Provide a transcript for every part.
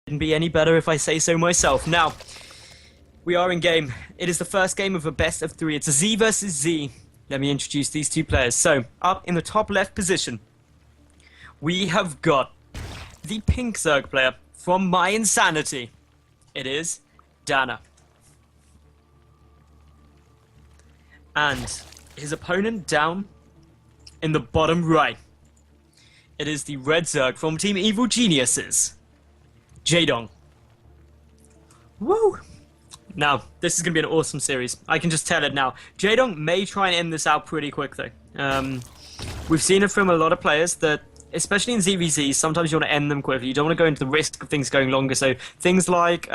couldn't be any better if I say so myself. Now, we are in game. It is the first game of a best of 3. It's a ZvZ. Let me introduce these two players. So, up in the top left position, we have got the pink Zerg player from My Insanity. It is DaNa. And his opponent down in the bottom right, it is the red Zerg from Team Evil Geniuses, Jaedong. Woo! Now, this is going to be an awesome series. I can just tell it now. Jaedong may try and end this out pretty quick, though. We've seen it from a lot of players that, especially in ZvZ, sometimes you want to end them quickly. You don't want to go into the risk of things going longer. So things like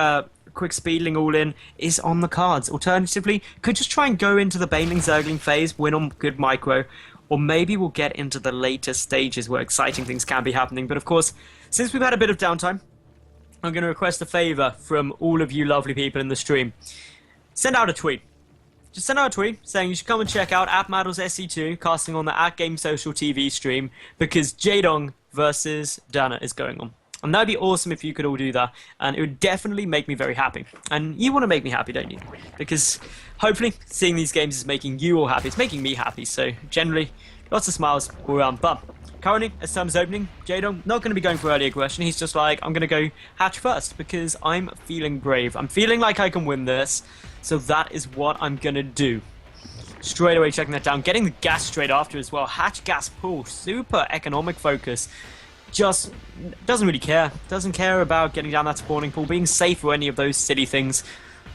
quick speedling all in is on the cards. Alternatively, could just try and go into the Baneling Zergling phase, win on good micro, or maybe we'll get into the later stages where exciting things can be happening. But of course, since we've had a bit of downtime, I'm going to request a favor from all of you lovely people in the stream. Send out a tweet. Just send out a tweet saying you should come and check out @Maddles SC2 casting on the @GameSocial TV stream because Jaedong versus DaNa is going on. And that'd be awesome if you could all do that, and it would definitely make me very happy. And you want to make me happy, don't you? Because hopefully seeing these games is making you all happy. It's making me happy, so generally lots of smiles all around. But currently, as time's opening, Jaedong not going to be going for early aggression. He's just like, I'm going to go hatch first because I'm feeling brave. I'm feeling like I can win this, so that is what I'm going to do. Straight away checking that down, getting the gas straight after as well. Hatch, gas, pull, super economic focus. Just doesn't really care. Doesn't care about getting down that spawning pool, being safe or any of those silly things.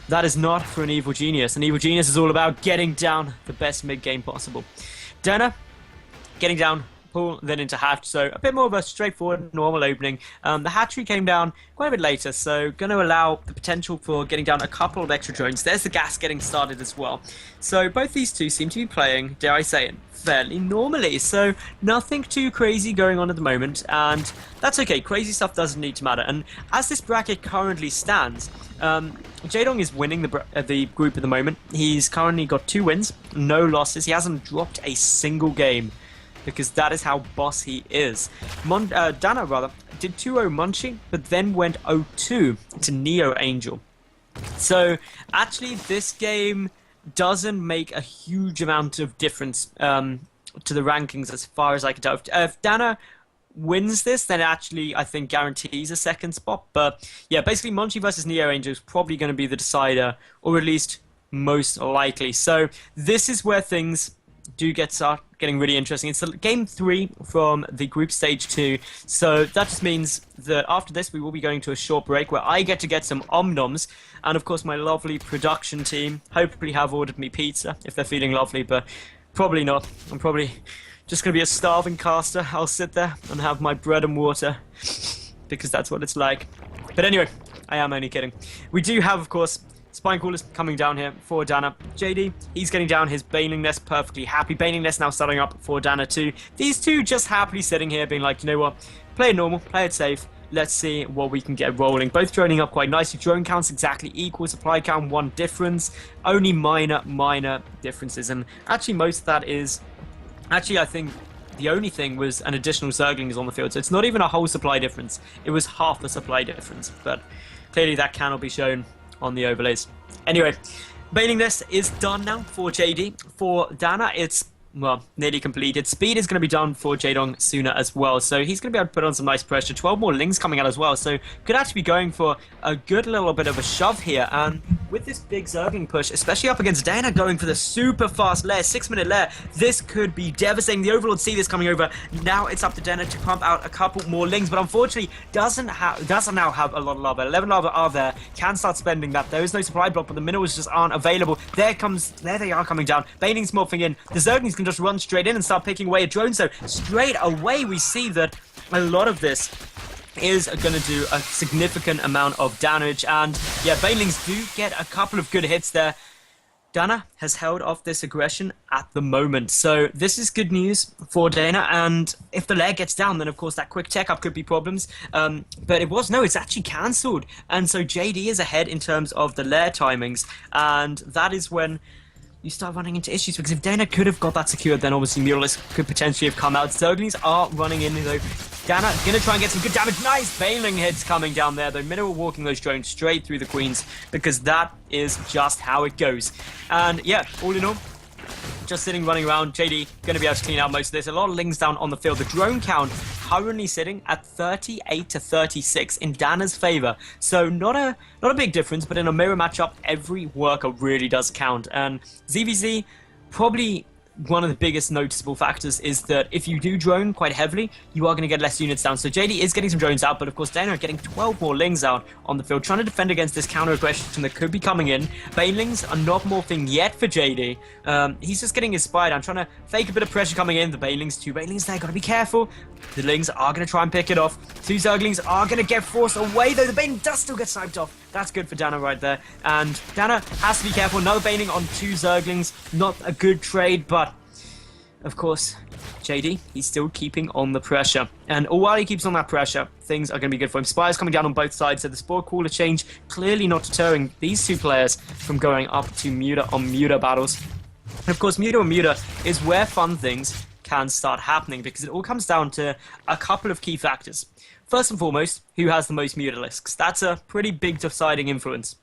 That is not for an evil genius. An evil genius is all about getting down the best mid-game possible. DaNa, getting down, pull, then into hatch, so a bit more of a straightforward, normal opening. The hatchery came down quite a bit later, so going to allow the potential for getting down a couple of extra drones. There's the gas getting started as well. So both these two seem to be playing, dare I say it, fairly normally, so nothing too crazy going on at the moment, and that's okay. Crazy stuff doesn't need to matter. And as this bracket currently stands, Jaedong is winning the group at the moment. He's currently got 2 wins, no losses. He hasn't dropped a single game because that is how boss he is. DaNa rather did 2-0 Munchie, but then went 0-2 to Neo Angel. So actually this game doesn't make a huge amount of difference to the rankings as far as I can tell. If DaNa wins this, then actually I think guarantees a second spot. But yeah, basically Munchie versus Neo Angel is probably going to be the decider, or at least most likely. So this is where things do start getting really interesting. It's game 3 from the group stage 2, so that just means that after this we will be going to a short break where I get to get some omnoms, and of course my lovely production team hopefully have ordered me pizza if they're feeling lovely, but probably not. I'm probably just going to be a starving caster. I'll sit there and have my bread and water because that's what it's like. But anyway, I am only kidding. We do have, of course, Spine Callers coming down here for DaNa. JD, he's getting down his Baneling Nest perfectly happy. Baneling Nest now starting up for DaNa too. These two just happily sitting here being like, you know what, play it normal, play it safe. Let's see what we can get rolling. Both droning up quite nicely. Drone counts exactly equal. Supply count 1 difference. Only minor differences. And actually most of that is... Actually, I think the only thing was an additional Zergling is on the field. So it's not even a whole supply difference. It was half the supply difference. But clearly that cannot be shown on the overlays. Anyway, Baneling Nest is done now for JD. For DaNa, it's, well, nearly completed. Speed is going to be done for Jaedong sooner as well, so he's going to be able to put on some nice pressure. 12 more Lings coming out as well, so could actually be going for a good little bit of a shove here. And with this big Zergling push, especially up against DaNa going for the super fast lair, 6-minute lair, this could be devastating. The Overlord see this coming over. Now it's up to DaNa to pump out a couple more Lings, but unfortunately doesn't now have a lot of lava. 11 lava are there, can start spending that. There is no supply block, but the minerals just aren't available. There they are coming down. Baneling's morphing in. The Zerglings can just run straight in and start picking away at drones. So straight away we see that a lot of this is going to do a significant amount of damage, and yeah, Banelings do get a couple of good hits there. DaNa has held off this aggression at the moment, so this is good news for DaNa, and if the lair gets down, then of course that quick tech up could be problems, but it's actually cancelled, and so JD is ahead in terms of the lair timings, and that is when you start running into issues, because if DaNa could have got that secured, then obviously Muralist could potentially have come out. Zerglings are running in though. DaNa gonna try and get some good damage. Nice bailing hits coming down there, though. Minimal walking those drones straight through the queens, because that is just how it goes. And yeah, all in all, just sitting, running around. JD going to be able to clean out most of this. A lot of lings down on the field. The drone count currently sitting at 38 to 36 in DaNa's favor. So not a big difference, but in a mirror matchup, every worker really does count. And ZvZ, probably one of the biggest noticeable factors is that if you do drone quite heavily, you are going to get less units down. So JD is getting some drones out, but of course DaNa are getting 12 more lings out on the field, trying to defend against this counter aggression that could be coming in. Banelings are not morphing yet for JD. He's just getting his spy down, trying to fake a bit of pressure coming in. The Banelings, 2 Banelings there, got to be careful. The lings are going to try and pick it off. 2 Zerglings are going to get forced away, though. The Baneling does still get sniped off. That's good for DaNa right there. And DaNa has to be careful. Another Baneling on 2 Zerglings. Not a good trade, but of course, JD, he's still keeping on the pressure. And while he keeps on that pressure, things are going to be good for him. Spires coming down on both sides, so the Spore Caller change clearly not deterring these 2 players from going up to muta-on-muta battles. And of course, muta-on-muta is where fun things can start happening, because it all comes down to a couple of key factors. First and foremost, who has the most mutalisks? That's a pretty big deciding influence.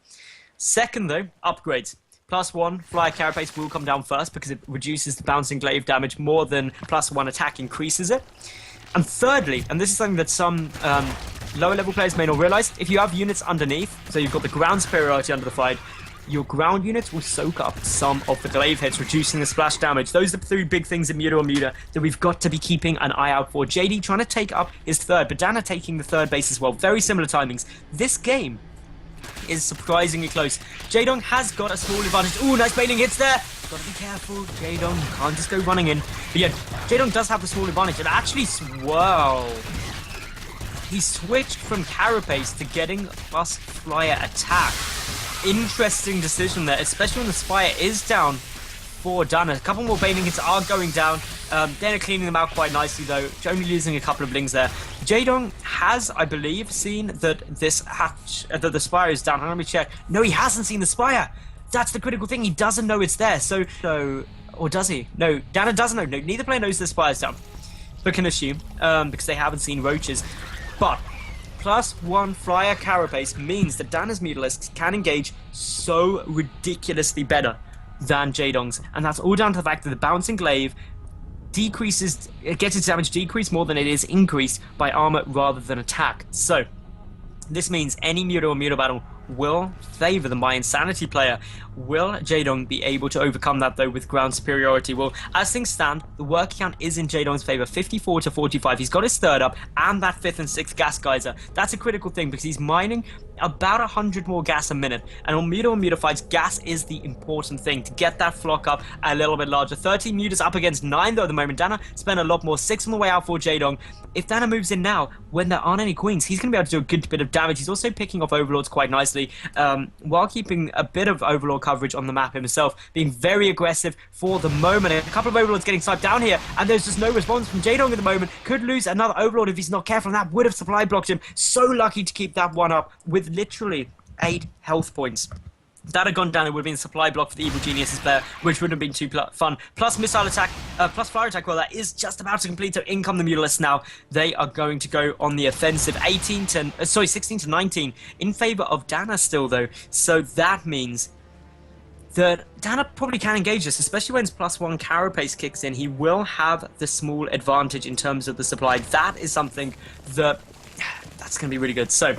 Second, though, upgrades. +1 flyer carapace will come down first because it reduces the bouncing glaive damage more than +1 attack increases it. And thirdly, and this is something that some lower level players may not realize, if you have units underneath, so you've got the ground superiority under the fight, your ground units will soak up some of the glaive hits, reducing the splash damage. Those are the 3 big things in muta-on-muta that we've got to be keeping an eye out for. JD trying to take up his third, but DaNa taking the third base as well. Very similar timings. This game is surprisingly close. Jaedong has got a small advantage. Ooh, nice bailing hits there. Gotta be careful, Jaedong. You can't just go running in. But yeah, Jaedong does have the small advantage. And actually, whoa. He switched from carapace to getting plus flyer attack. Interesting decision there, especially when the spire is down for DaNa. A couple more bailing hits are going down. DaNa cleaning them out quite nicely, though. Only losing a couple of lings there. Jaedong has, I believe, seen that this hatch, that the spire is down. Let me check. No, he hasn't seen the spire. That's the critical thing. He doesn't know it's there. So, or does he? No, DaNa doesn't know. No, neither player knows the spire's down, but can assume because they haven't seen roaches. But +1 flyer carapace means that DaNa's mutalisks can engage so ridiculously better than Jaedong's, and that's all down to the fact that the bouncing glaive decreases, it gets its damage decreased more than it is increased by armor rather than attack. So this means any muta-on-muta battle will favor the My Insanity player. Will Jaedong be able to overcome that, though, with ground superiority? Well, as things stand, the work count is in Jaedong's favor, 54 to 45. He's got his third up and that 5th and 6th gas geyser. That's a critical thing because he's mining about 100 more gas a minute. And on muta fights, gas is the important thing to get that flock up a little bit larger. 13 mutas up against 9, though, at the moment. DaNa spent a lot more. 6 on the way out for Jaedong. If DaNa moves in now, when there aren't any queens, he's going to be able to do a good bit of damage. He's also picking off overlords quite nicely, while keeping a bit of overlord coverage on the map himself, being very aggressive for the moment. A couple of overlords getting sniped down here, and there's just no response from Jaedong at the moment. Could lose another overlord if he's not careful, and that would have supply blocked him. So lucky to keep that one up with literally 8 health points. If that had gone down, it would have been a supply block for the Evil Geniuses player, which would have been too fun. Plus missile attack, plus flyer attack, well, that is just about to complete. So in come the mutalisks now. They are going to go on the offensive. 16 to 19 in favor of DaNa still, though. So that means that DaNa probably can engage this, especially when his +1 carapace kicks in. He will have the small advantage in terms of the supply. That is something that's going to be really good. So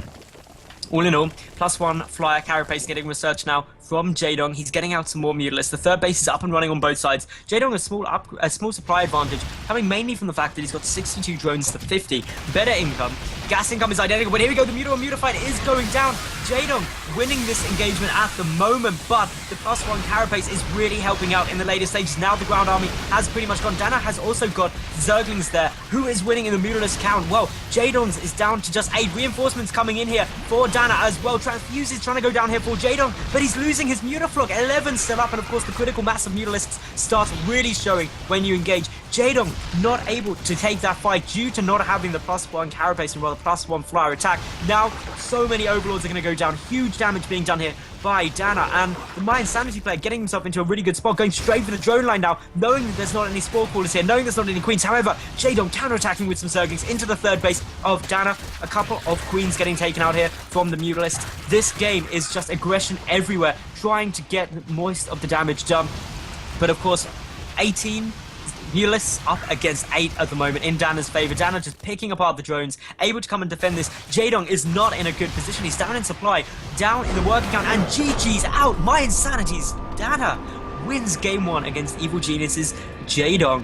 all in all, +1 flyer carapace getting research now from Jaedong. He's getting out some more mutalisks. The third base is up and running on both sides. Jaedong a small supply advantage, coming mainly from the fact that he's got 62 drones to 50. Better income. Gas income is identical, but here we go. The muta-on-muta fight is going down. Jaedong winning this engagement at the moment, but the +1 carapace is really helping out in the later stages. Now the ground army has pretty much gone. DaNa has also got Zerglings there. Who is winning in the mutalisk count? Well, Jaedong's is down to just 8. Reinforcements coming in here for DaNa as well. Transfuse is trying to go down here for Jaedong, but he's losing his mutaflock. 11 still up, and of course the critical mass of mutalisks starts really showing when you engage. Jaedong not able to take that fight due to not having the +1 carapace and rather +1 flyer attack. Now so many overlords are going to go down. Huge damage being done here by DaNa, and the My Insanity player getting himself into a really good spot, going straight for the drone line now, knowing that there's not any Spore Callers here, knowing there's not any Queens. However, Jaedong counter-attacking with some Zerglings into the third base of DaNa. A couple of Queens getting taken out here from the Mutalist. This game is just aggression everywhere, trying to get most of the damage done. But of course, 18 Mulalists up against 8 at the moment in DaNa's favor. DaNa just picking apart the drones, able to come and defend this. Jaedong is not in a good position. He's down in supply, down in the work account, and GG's out. My Insanity's DaNa wins game 1 against Evil Genius's Jaedong.